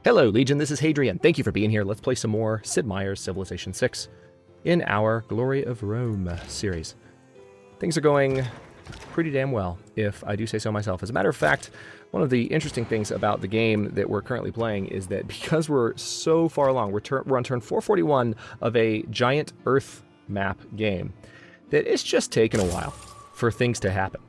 Hello, Legion. This is Hadrian. Thank you for being here. Let's play some more Sid Meier's Civilization 6 in our Glory of Rome series. Things are going pretty damn well, if I do say so myself. As a matter of fact, one of the interesting things about the game that we're currently playing is that because we're so far along, we're on turn 441 of a giant Earth map game, that it's just taken a while for things to happen.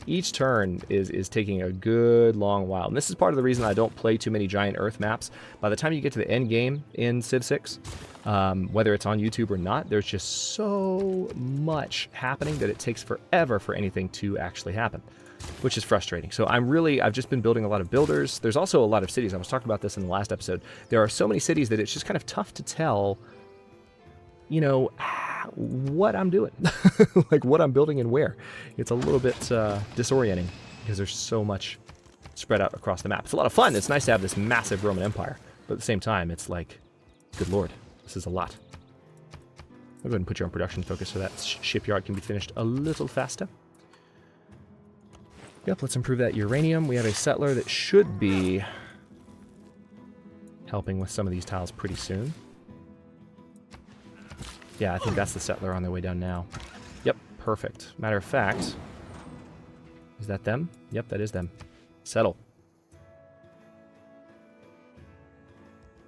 Each turn is taking a good long while. And this is part of the reason I don't play too many giant Earth maps. By the time you get to the end game in Civ 6, whether it's on YouTube or not, there's just so much happening that it takes forever for anything to actually happen, which is frustrating. So I've just been building a lot of builders. There's also a lot of cities. I was talking about this in the last episode. There are so many cities that it's just kind of tough to tell, you know, what I'm doing, like what I'm building and where. It's a little bit disorienting because there's so much spread out across the map. It's a lot of fun. It's nice to have this massive Roman Empire, but at the same time, it's like, good lord, this is a lot. I'll go ahead and put you on production focus so that shipyard can be finished a little faster. Yep, let's improve that uranium. We have a settler that should be helping with some of these tiles pretty soon. Yeah, I think that's the settler on their way down now. Yep, perfect. Matter of fact, is that them? Yep, that is them. Settle.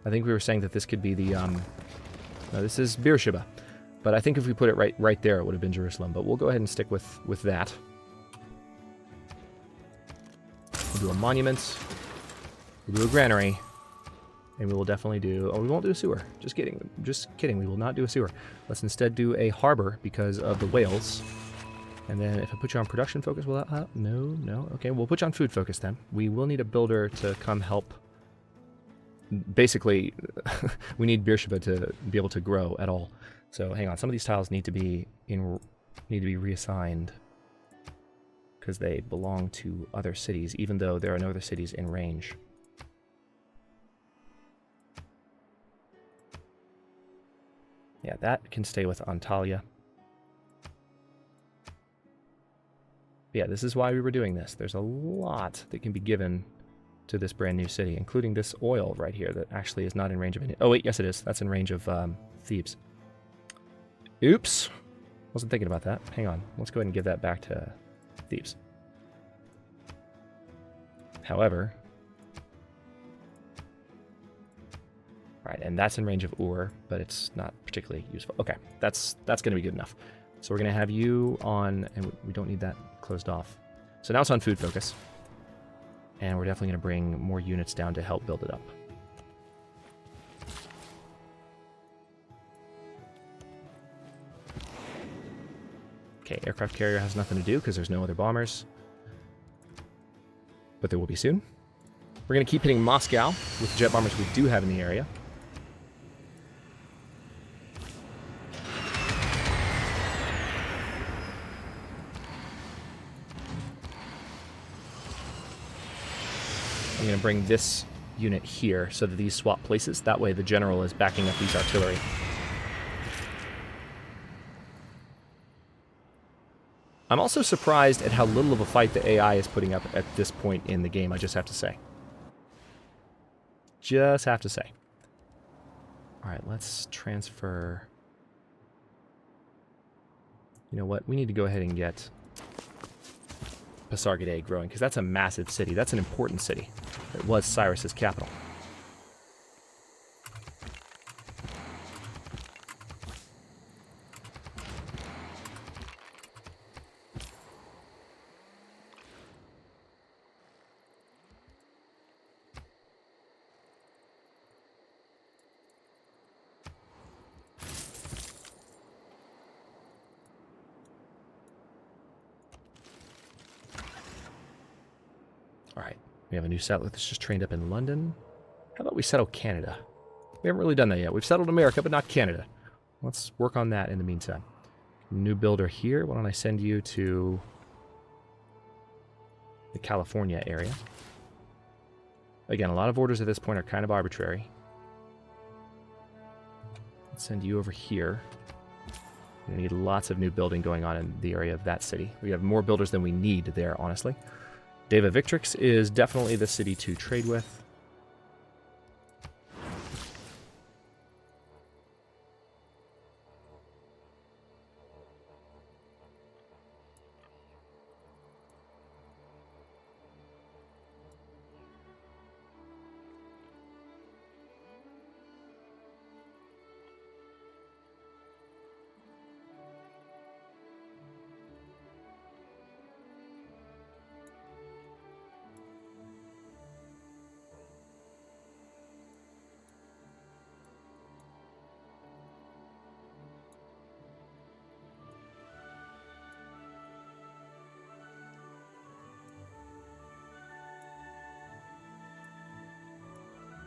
I think we were saying that this could be the, no, this is Beersheba. But I think if we put it right there, it would have been Jerusalem. But we'll go ahead and stick with that. We'll do a monument. We'll do a granary. And we will definitely do... Oh, we won't do a sewer. Just kidding. Just kidding. We will not do a sewer. Let's instead do a harbor because of the whales. And then if I put you on production focus, will that help? No. Okay, we'll put you on food focus then. We will need a builder to come help. Basically, we need Beersheba to be able to grow at all. So hang on. Some of these tiles need to be reassigned because they belong to other cities, even though there are no other cities in range. Yeah, that can stay with Antalya. Yeah, this is why we were doing this. There's a lot that can be given to this brand new city, including this oil right here that actually is not in range of any... Oh, wait, yes it is. That's in range of Thebes. Oops. Wasn't thinking about that. Hang on. Let's go ahead and give that back to Thebes. However... Right, and that's in range of Ur, but it's not particularly useful. Okay, that's going to be good enough. So we're going to have you on, and we don't need that closed off. So now it's on food focus. And we're definitely going to bring more units down to help build it up. Okay, aircraft carrier has nothing to do because there's no other bombers. But there will be soon. We're going to keep hitting Moscow with the jet bombers we do have in the area. I'm going to bring this unit here so that these swap places. That way the general is backing up these artillery. I'm also surprised at how little of a fight the AI is putting up at this point in the game, I just have to say. Just have to say. Alright, let's transfer... You know what? We need to go ahead and get Pasargadae growing, because that's a massive city. That's an important city. It was Cyrus's capital. Alright, we have a new settler that's just trained up in London. How about we settle Canada? We haven't really done that yet. We've settled America, but not Canada. Let's work on that in the meantime. New builder here. Why don't I send you to the California area? Again, a lot of orders at this point are kind of arbitrary. Let's send you over here. We need lots of new building going on in the area of that city. We have more builders than we need there, honestly. Deva Victrix is definitely the city to trade with.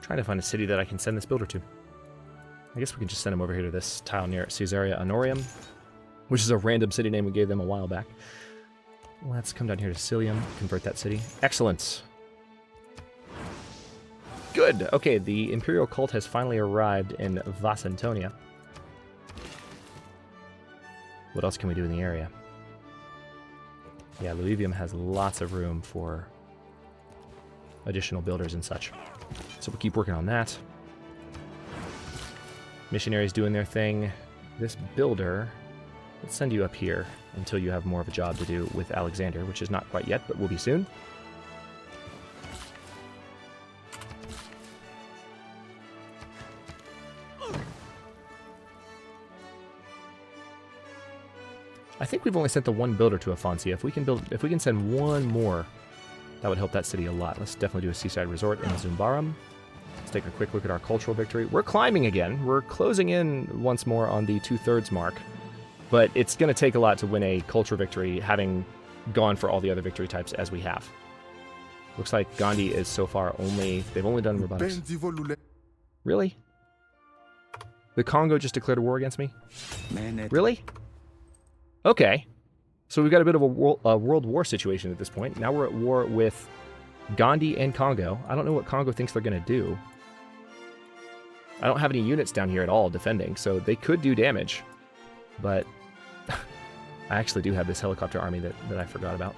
Trying to find a city that I can send this builder to. I guess we can just send him over here to this tile near Caesarea Honorium, which is a random city name we gave them a while back. Let's come down here to Cilium, convert that city. Excellent. Good. Okay, the Imperial cult has finally arrived in Vasantonia. What else can we do in the area? Yeah, Luivium has lots of room for additional builders and such. So we'll keep working on that. Missionaries doing their thing. This builder, let's send you up here until you have more of a job to do with Alexander, which is not quite yet, but will be soon. I think we've only sent the one builder to Afonsia. If we can send one more, that would help that city a lot. Let's definitely do a seaside resort in Zumbaram. Let's take a quick look at our cultural victory. We're climbing again. We're closing in once more on the 2/3 mark, but it's going to take a lot to win a cultural victory, having gone for all the other victory types as we have. Looks like Gandhi is so far they've only done robotics. Really? The Congo just declared a war against me? Really? Okay, so we've got a bit of a world war situation at this point. Now we're at war with Gandhi and Congo. I don't know what Congo thinks they're going to do. I don't have any units down here at all defending, so they could do damage. But I actually do have this helicopter army that I forgot about.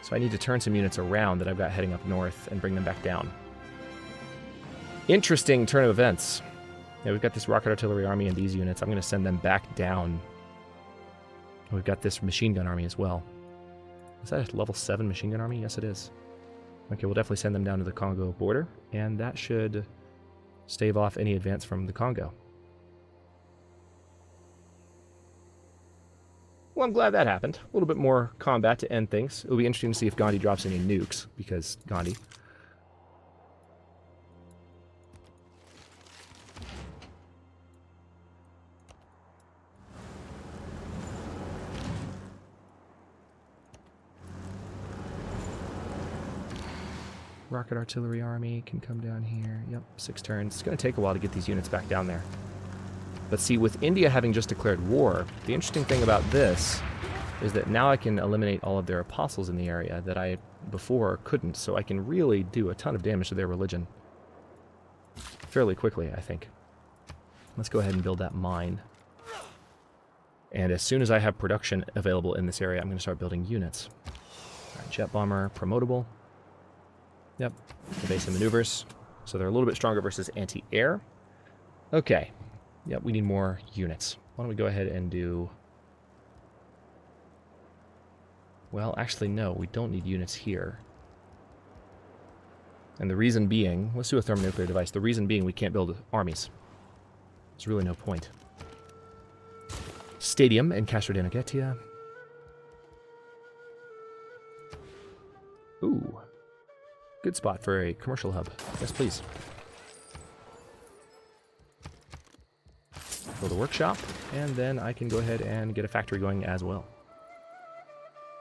So I need to turn some units around that I've got heading up north and bring them back down. Interesting turn of events. Yeah, we've got this rocket artillery army and these units. I'm going to send them back down. We've got this machine gun army as well. Is that a level 7 machine gun army? Yes, it is. Okay, we'll definitely send them down to the Congo border, and that should stave off any advance from the Congo. Well, I'm glad that happened. A little bit more combat to end things. It'll be interesting to see if Gandhi drops any nukes, because Gandhi. Rocket artillery army can come down here. Yep, 6 turns. It's going to take a while to get these units back down there. But see, with India having just declared war, the interesting thing about this is that now I can eliminate all of their apostles in the area that I before couldn't. So I can really do a ton of damage to their religion fairly quickly, I think. Let's go ahead and build that mine. And as soon as I have production available in this area, I'm going to start building units. All right, jet bomber, promotable. Yep, evasive maneuvers. So they're a little bit stronger versus anti-air. Okay. Yep, we need more units. Why don't we go ahead and do... Well, actually, no, we don't need units here. And the reason being... Let's do a thermonuclear device. The reason being we can't build armies. There's really no point. Stadium in Castro de Noguetia. Ooh. Good spot for a commercial hub. Yes, please. Build a workshop, and then I can go ahead and get a factory going as well.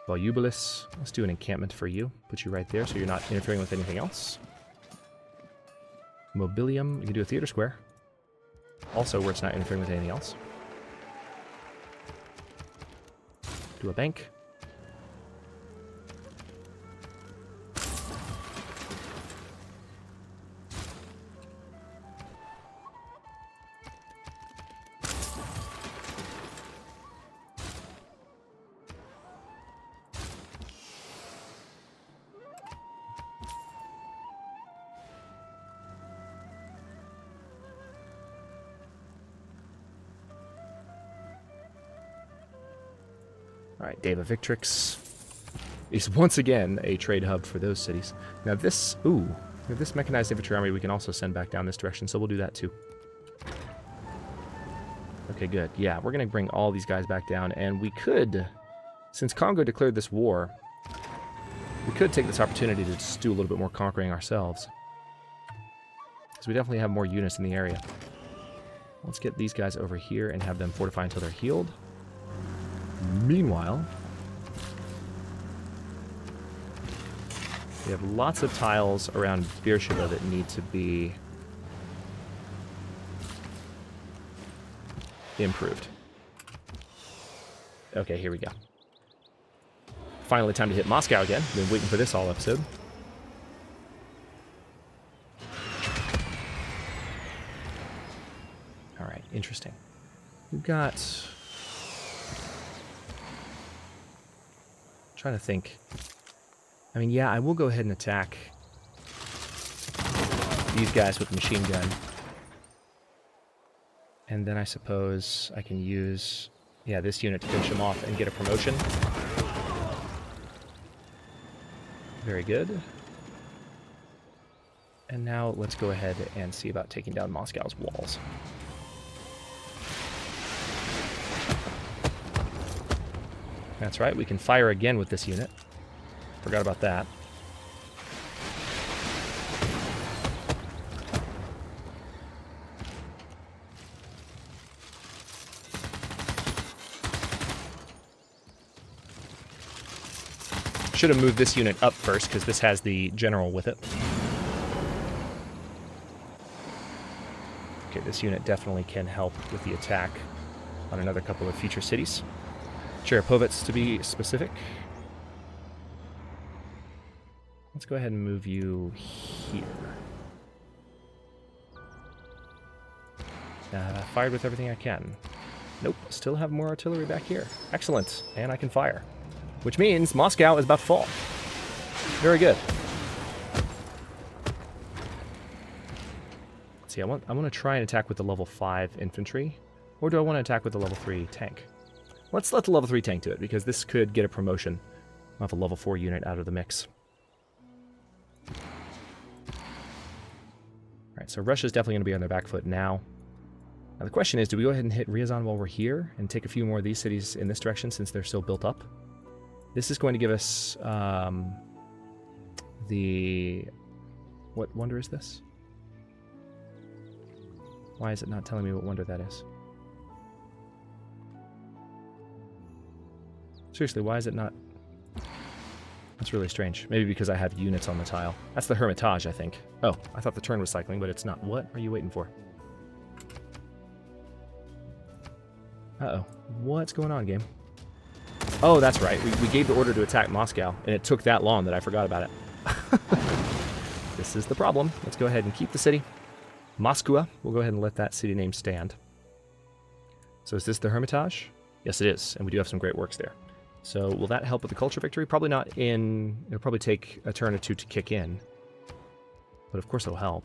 Volubilis, let's do an encampment for you. Put you right there so you're not interfering with anything else. Mobilium, you can do a theater square. Also where it's not interfering with anything else. Do a bank. Alright, Deva Victrix is once again a trade hub for those cities. Now this, this mechanized infantry army we can also send back down this direction, so we'll do that too. Okay, good. Yeah, we're going to bring all these guys back down, and we could, since Congo declared this war, we could take this opportunity to just do a little bit more conquering ourselves. Because we definitely have more units in the area. Let's get these guys over here and have them fortify until they're healed. Meanwhile, We have lots of tiles around Beersheba that need to be improved. Okay, here we go. Finally, time to hit Moscow again. Been waiting for this all episode. All right, interesting. We've got... trying to think. I mean, yeah, I will go ahead and attack these guys with the machine gun. And then I suppose I can use, yeah, this unit to finish them off and get a promotion. Very good. And now let's go ahead and see about taking down Moscow's walls. That's right, we can fire again with this unit. Forgot about that. Should have moved this unit up first, because this has the general with it. Okay, this unit definitely can help with the attack on another couple of future cities. Cherepovets, to be specific. Let's go ahead and move you here. Fired with everything I can. Nope, still have more artillery back here. Excellent, and I can fire. Which means Moscow is about to fall. Very good. Let's see, I want to try and attack with the level 5 infantry, or do I want to attack with the level 3 tank? Let's let the level 3 tank do it, because this could get a promotion. I'll have a level 4 unit out of the mix. Alright, so Russia's definitely going to be on their back foot now. Now the question is, do we go ahead and hit Ryazan while we're here, and take a few more of these cities in this direction since they're still built up? This is going to give us the... What wonder is this? Why is it not telling me what wonder that is? Seriously, why is it not... That's really strange. Maybe because I have units on the tile. That's the Hermitage, I think. Oh, I thought the turn was cycling, but it's not. What are you waiting for? Uh-oh. What's going on, game? Oh, that's right. We gave the order to attack Moscow, and it took that long that I forgot about it. This is the problem. Let's go ahead and keep the city. Moskwa. We'll go ahead and let that city name stand. So is this the Hermitage? Yes, it is, and we do have some great works there. So will that help with the culture victory? Probably not in... It'll probably take a turn or two to kick in. But of course it'll help.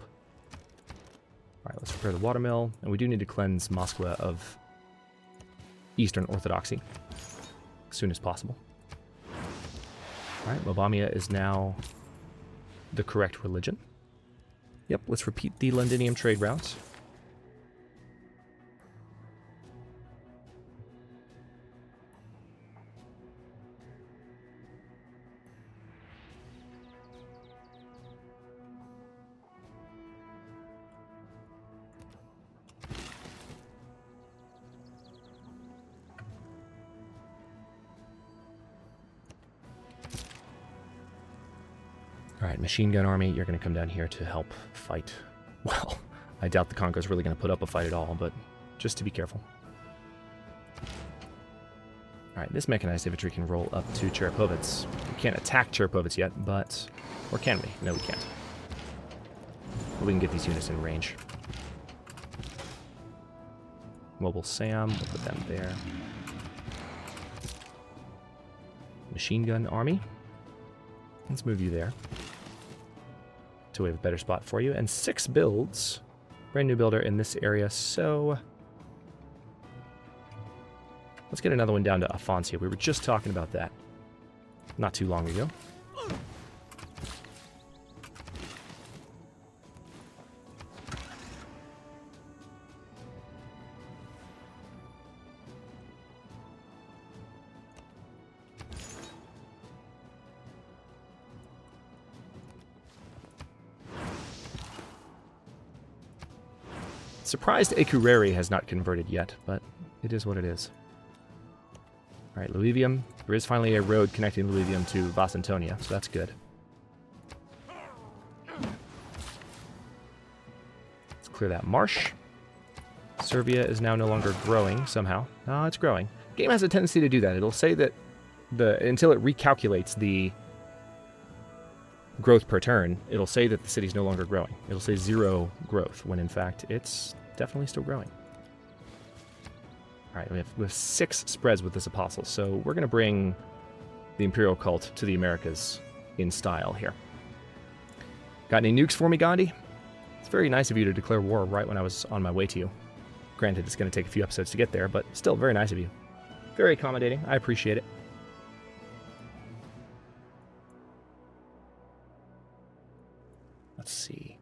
Alright, let's prepare the watermill. And we do need to cleanse Moskwa of Eastern Orthodoxy as soon as possible. Alright, Mobamia is now the correct religion. Yep, let's repeat the Londinium trade route. Alright, machine gun army, you're going to come down here to help fight. Well, I doubt the Congo's really going to put up a fight at all, but just to be careful. Alright, this mechanized infantry can roll up to Cherepovets. We can't attack Cherepovets yet, but... Or can we? No, we can't. But we can get these units in range. Mobile Sam, we'll put them there. Machine gun army. Let's move you there. So we have a better spot for you. And 6 builds. Brand new builder in this area, so... Let's get another one down to Afonso. We were just talking about that not too long ago. Surprised Ekureri has not converted yet, but it is what it is. Alright, Luivium. There is finally a road connecting Luivium to Vasantonia, so that's good. clear that marsh. Serbia is now no longer growing somehow. No, it's growing. Game has a tendency to do that. It'll say that until it recalculates the growth per turn, it'll say that the city's no longer growing. It'll say 0 growth, when in fact it's definitely still growing. All right, we have 6 spreads with this apostle, so we're going to bring the Imperial cult to the Americas in style here. Got any nukes for me, Gandhi? It's very nice of you to declare war right when I was on my way to you. Granted, it's going to take a few episodes to get there, but still very nice of you. Very accommodating. I appreciate it. Let's see.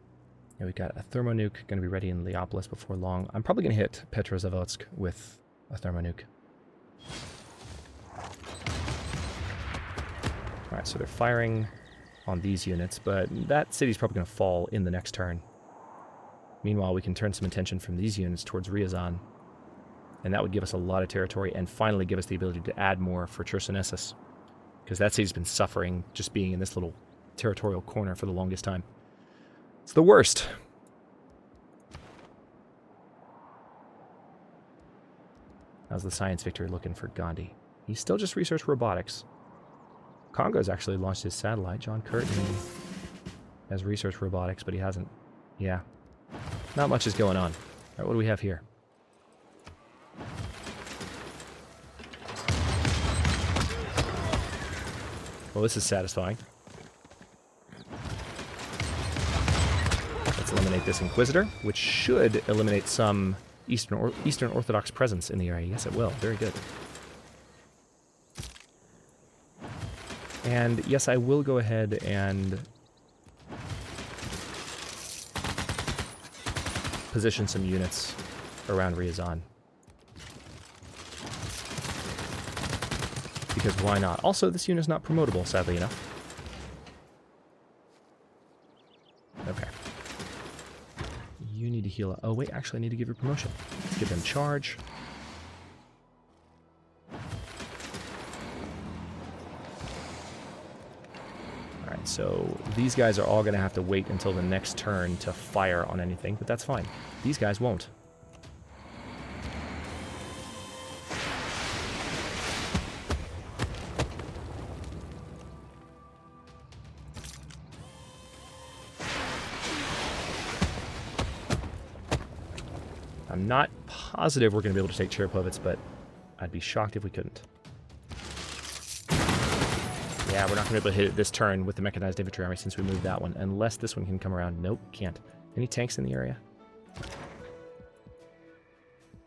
Yeah, we got a thermonuke going to be ready in Leopolis before long. I'm probably going to hit Petrozavodsk with a thermonuke. Alright, so they're firing on these units, but that city's probably going to fall in the next turn. Meanwhile, we can turn some attention from these units towards Ryazan, and that would give us a lot of territory and finally give us the ability to add more for Chersonesus, because that city's been suffering just being in this little territorial corner for the longest time. It's the worst. How's the science victory looking for Gandhi? He's still just research robotics. Congo's actually launched his satellite. John Curtin has research robotics, but he hasn't. Yeah. Not much is going on. All right, what do we have here? Well, this is satisfying. Let's eliminate this Inquisitor, which should eliminate some Eastern Orthodox presence in the area. Yes, it will. Very good. And yes, I will go ahead and position some units around Ryazan. Because why not? Also, this unit's not promotable, sadly enough. Okay. You need to heal up. Oh, wait, actually, I need to give you promotion. Let's give them charge. Alright, so these guys are all going to have to wait until the next turn to fire on anything, but that's fine. These guys won't. I'm not positive we're going to be able to take Cherepovets, but I'd be shocked if we couldn't. Yeah, we're not going to be able to hit it this turn with the mechanized infantry army since we moved that one, unless this one can come around. Nope, can't. Any tanks in the area?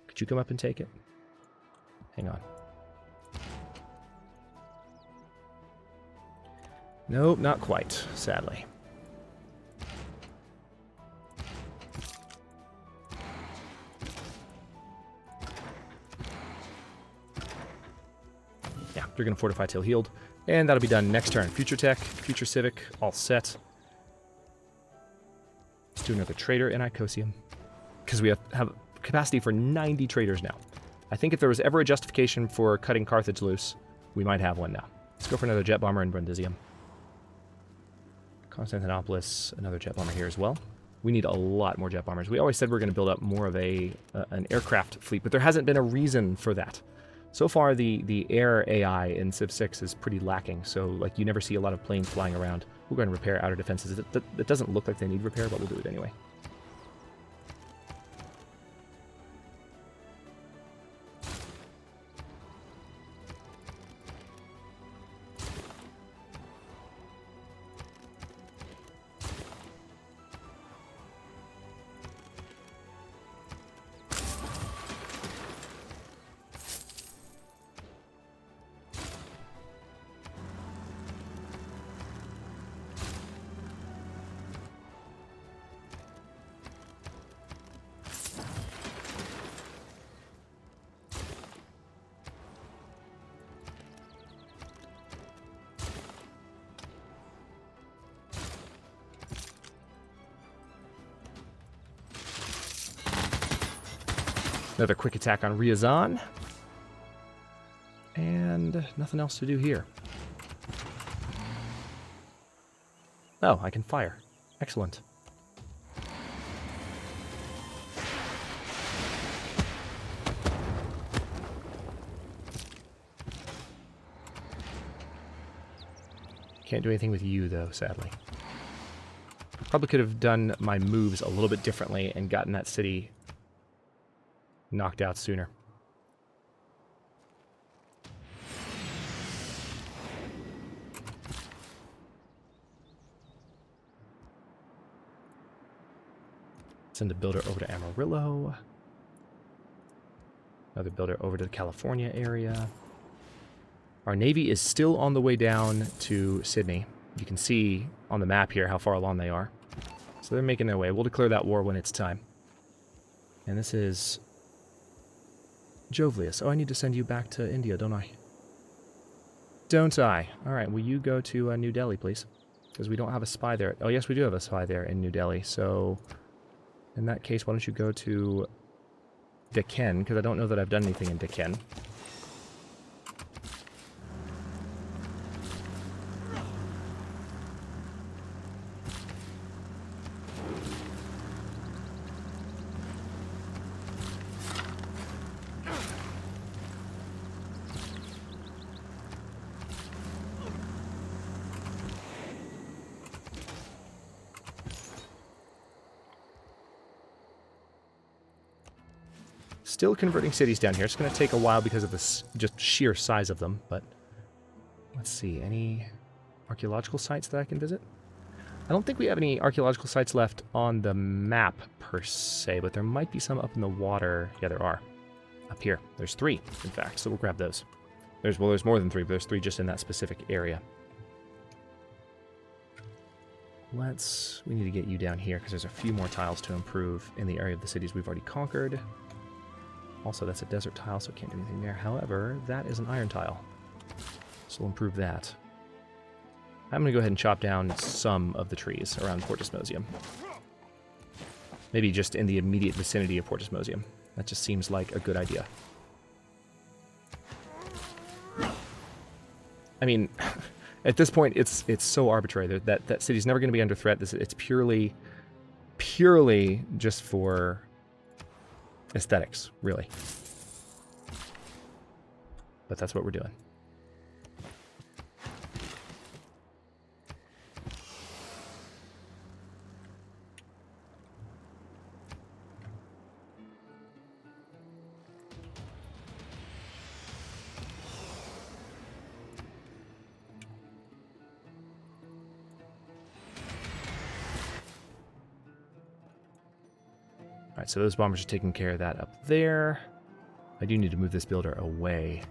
Could you come up and take it? Hang on. Nope, not quite, sadly. Yeah, you're going to fortify till healed. And that'll be done next turn. Future Tech, Future Civic, all set. Let's do another trader in Icosium. Because we have capacity for 90 traders now. I think if there was ever a justification for cutting Carthage loose, we might have one now. Let's go for another jet bomber in Brundisium. Constantinopolis, another jet bomber here as well. We need a lot more jet bombers. We always said we were going to build up more of an aircraft fleet, but there hasn't been a reason for that. So far, the air AI in Civ 6 is pretty lacking, so like you never see a lot of planes flying around. We're going to repair outer defenses. It doesn't look like they need repair, but we'll do it anyway. Another quick attack on Ryazan. And nothing else to do here. Oh, I can fire. Excellent. Can't do anything with you, though, sadly. Probably could have done my moves a little bit differently and gotten that city knocked out sooner. Send a builder over to Amarillo. Another builder over to the California area. Our navy is still on the way down to Sydney. You can see on the map here how far along they are. So they're making their way. We'll declare that war when it's time. And this is Jovius. Oh, I need to send you back to India, don't I? Don't I? All right, will you go to New Delhi, please? Because we don't have a spy there. Oh, yes, we do have a spy there in New Delhi. So in that case, why don't you go to Deccan? Because I don't know that I've done anything in Deccan. Still converting cities down here. It's going to take a while because of this just sheer size of them, but let's see. Any archaeological sites that I can visit? I don't think we have any archaeological sites left on the map per se, but there might be some up in the water. Yeah, there are. Up here. There's 3, in fact, so we'll grab those. There's more than 3, but there's 3 just in that specific area. We need to get you down here because there's a few more tiles to improve in the area of the cities we've already conquered. Also, that's a desert tile, so it can't do anything there. However, that is an iron tile, so we'll improve that. I'm going to go ahead and chop down some of the trees around Portismosium. Maybe just in the immediate vicinity of Portismosium. That just seems like a good idea. I mean, at this point, it's so arbitrary that city's never going to be under threat. It's purely just for aesthetics, really. But that's what we're doing. Alright, so those bombers are taking care of that up there. I do need to move this builder away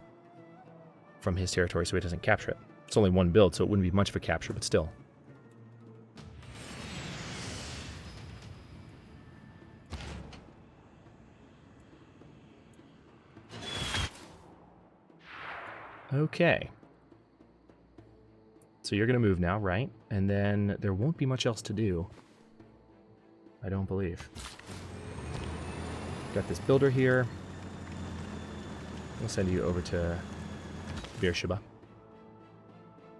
from his territory so he doesn't capture it. It's only 1 build, so it wouldn't be much of a capture, but still. Okay. So you're going to move now, right? And then there won't be much else to do. I don't believe. Got this builder here. I'll send you over to Beersheba.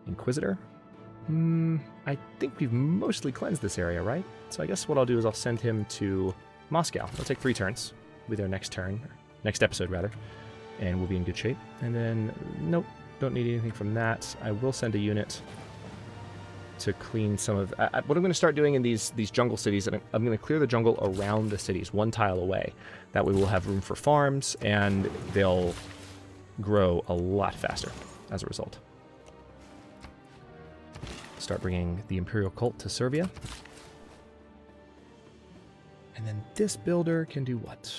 Inquisitor? I think we've mostly cleansed this area, right? So I guess what I'll do is I'll send him to Moscow. It'll take 3 turns. With our next turn. Next episode, rather. And we'll be in good shape. And then, nope. Don't need anything from that. I will send a unit to clean some of... what I'm going to start doing in these jungle cities, I'm going to clear the jungle around the cities, 1 tile away. That way we'll have room for farms, and they'll grow a lot faster as a result. Start bringing the Imperial Cult to Servia. And then this builder can do what?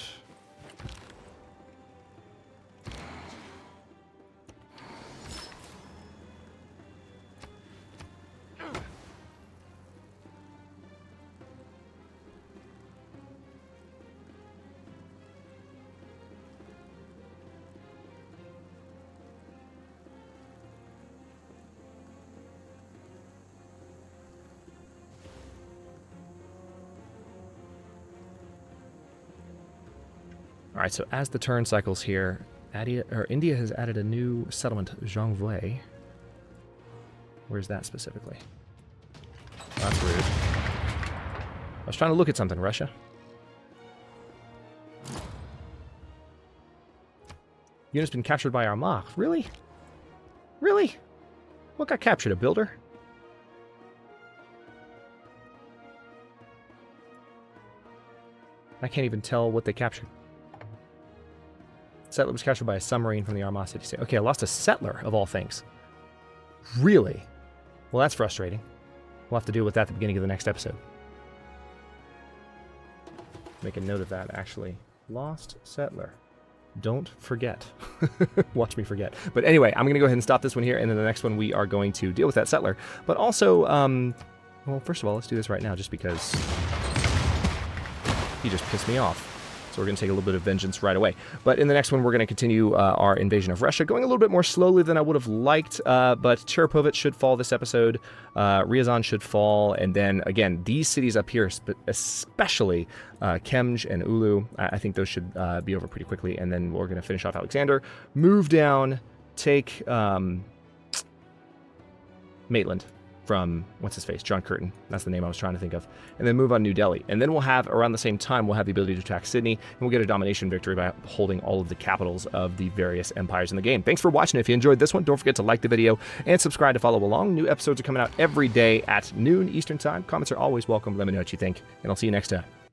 Alright, so as the turn cycles here, India has added a new settlement, Zhangwei. Where's that specifically? Oh, that's rude. I was trying to look at something, Russia. Unit's been captured by Armagh. Really? Really? What got captured? A builder? I can't even tell what they captured. Settler was captured by a submarine from the Armagh city state. Okay, I lost a settler, of all things. Really? Well, that's frustrating. We'll have to deal with that at the beginning of the next episode. Make a note of that, actually. Lost settler. Don't forget. Watch me forget. But anyway, I'm going to go ahead and stop this one here, and then the next one we are going to deal with that settler. But also, well, first of all, let's do this right now, just because he just pissed me off. So we're going to take a little bit of vengeance right away. But in the next one, we're going to continue our invasion of Russia, going a little bit more slowly than I would have liked. But Cherepovets should fall this episode. Ryazan should fall. And then, again, these cities up here, especially Kemj and Ulu, I think those should be over pretty quickly. And then we're going to finish off Alexander, move down, take Maitland from, what's his face, John Curtin. That's the name I was trying to think of. And then move on New Delhi. And then we'll have, around the same time, we'll have the ability to attack Sydney, and we'll get a domination victory by holding all of the capitals of the various empires in the game. Thanks for watching. If you enjoyed this one, don't forget to like the video and subscribe to follow along. New episodes are coming out every day at noon Eastern Time. Comments are always welcome. Let me know what you think, and I'll see you next time.